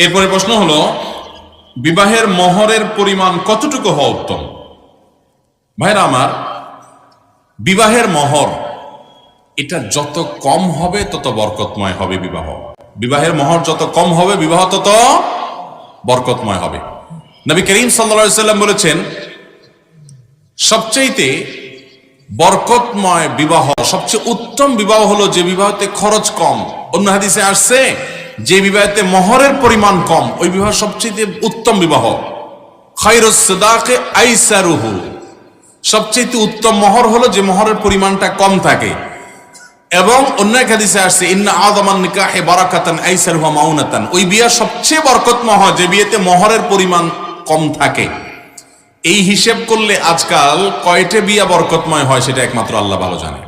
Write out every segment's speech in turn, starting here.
এরপরে প্রশ্ন হলো, বিবাহের মোহরের পরিমাণ কতটুকু হওয়া উত্তম? ভাইরা আমার, বিবাহের মোহর এটা যত কম হবে তত বরকতময় হবে বিবাহ। বিবাহের মোহর যত কম হবে বিবাহ তত বরকতময় হবে। নবী করিম সাল্লাল্লাহু আলাইহি সাল্লাম বলেছেন, সবচেয়ে বরকতময় বিবাহ, সবচেয়ে উত্তম বিবাহ হলো যে বিবাহতে খরচ কম। অন্য হাদিসে আসছে, যে বিবাহতে মোহরের পরিমাণ কম ওই বিবাহ সবচেয়ে উত্তম বিবাহ। খায়রুস সাদাকে আইসারুহু, সবচেয়ে উত্তম মোহর হলো যে মোহরের পরিমাণটা কম থাকে। এবং অন্য এক হাদিসে আসছে, ইন্না আযামান নিকাহি বারাকাতান আইসারুহা মাউনাতান, ওই বিয়া সবচেয়ে বরকতময় হয় যে বিয়েতে মোহরের পরিমাণ কম থাকে। এই হিসেব করলে আজকাল কয়টে বিয়া বরকতময় হয় সেটা একমাত্র আল্লাহ ভালো জানে।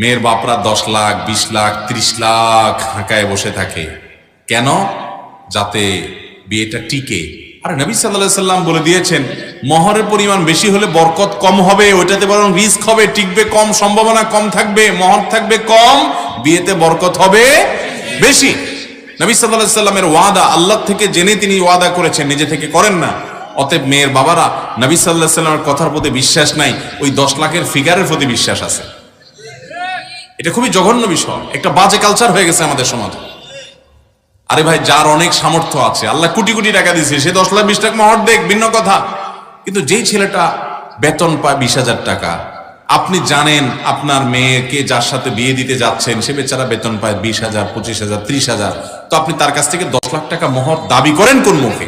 মেয়ের বাপরা 10 লাখ 20 লাখ 30 লাখ হাঁকায় বসে থাকে, কেন? যাতে বিয়েটা টিকে। আর নবী সাল্লাল্লাহু আলাইহি সাল্লাম বলে দিয়েছেন, মোহরের পরিমাণ বেশি হলে বরকত কম হবে, ওইটাতে বরং রিস্ক হবে, টিকবে কম, সম্ভাবনা কম থাকবে, মোহর থাকবে কম, বিয়েতে বরকত হবে বেশি। নবী সাল্লাল্লাহু আলাইহি সাল্লামের ওয়াদা, আল্লাহ থেকে জেনে তিনি ওয়াদা করেছেন, নিজে থেকে করেন না। অতএব মেয়ের বাবারা নবী সাল্লাল্লাহু আলাইহি সাল্লামের কথার প্রতি বিশ্বাস নাই, ওই 10 লাখের ফিগারের প্রতি বিশ্বাস আছে। এটা খুবই জঘন্য বিষয়, একটা বাজে কালচার হয়ে গেছে আমাদের সমাজে। আরে ভাই, যার অনেক সামর্থ্য আছে, আল্লাহ কোটি কোটি টাকা দিয়েছে, সে 10 লাখ 20 লাখ মোহর দেখ, ভিন্ন কথা। কিন্তু যেই ছেলেটা বেতন পায় 20,000 টাকা, আপনি জানেন আপনার মেয়েকে যার সাথে বিয়ে দিতে যাচ্ছেন সে বেচারা বেতন পায় 20,000 25,000 30,000, তো আপনি তার কাছ থেকে 10 লাখ টাকা মোহর দাবি করেন কোন মুখে?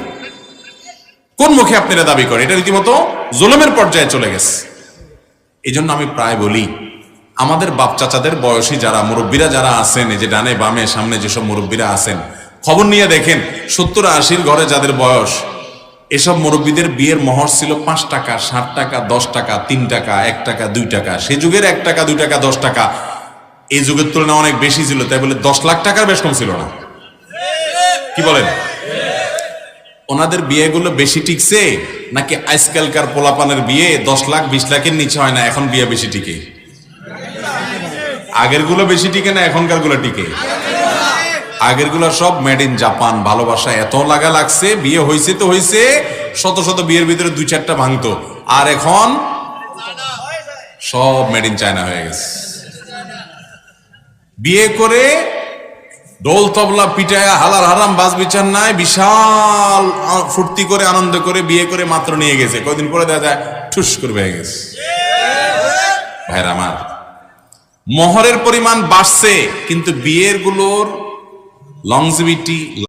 কোন মুখে আপনারা দাবি করেন? এটা রীতিমতো জুলুমের পর্যায়ে চলে গেছে। এই জন্য আমি প্রায় বলি, আমাদের বাপ চাচাদের বয়সী যারা মুরব্বীরা যারা আছেন, এই যে ডানে বামে সামনে যেসব মুরব্বীরা আছেন, খবর নিয়ে দেখেন 70-80 ঘরে যাদের বয়স, এসব মুরব্বীদের বিয়ের মোহর ছিল 5 টাকা 7 টাকা 10 টাকা 3 টাকা 1 টাকা 2 টাকা। সে যুগের 1 টাকা 2 টাকা 10 টাকা এই যুগের তুলনায় অনেক বেশি ছিল, তাই বলে 10 লাখ টাকার বেশ কম ছিল না। কি বলেন? ওনাদের বিয়েগুলো বেশি টিকছে নাকি আজকালকার পোলাপানের বিয়ে 10 লাখ 20 লাখের নিচে হয় না, এখন বিয়ে বেশি টিকে? আগের গুলো বেশি টিকে না এখনকার গুলো টিকে? আগের গুলো সব মেড ইন জাপান, ভালোবাসা এত লাগা লাগছে, বিয়ে হয়েছে তো হয়েছে, শত শত বিয়ের ভিতরে 2-4টা ভাঙতো, আর এখন সব মেড ইন চায়না হয়ে গেছে। বিয়ে করে ডোল তবলা পিটায়া হালাল হারাম বাজ বিচার নাই, বিশাল ফুর্তি করে আনন্দ করে বিয়ে করে মাত্র নিয়ে গেছে, কয়দিন পরে দেখা যায় ঠুস করে হয়ে গেছে। ভাইরা আমার, মোহরের পরিমাণ বাড়ছে কিন্তু বিয়ের গুলোর লংজিভিটি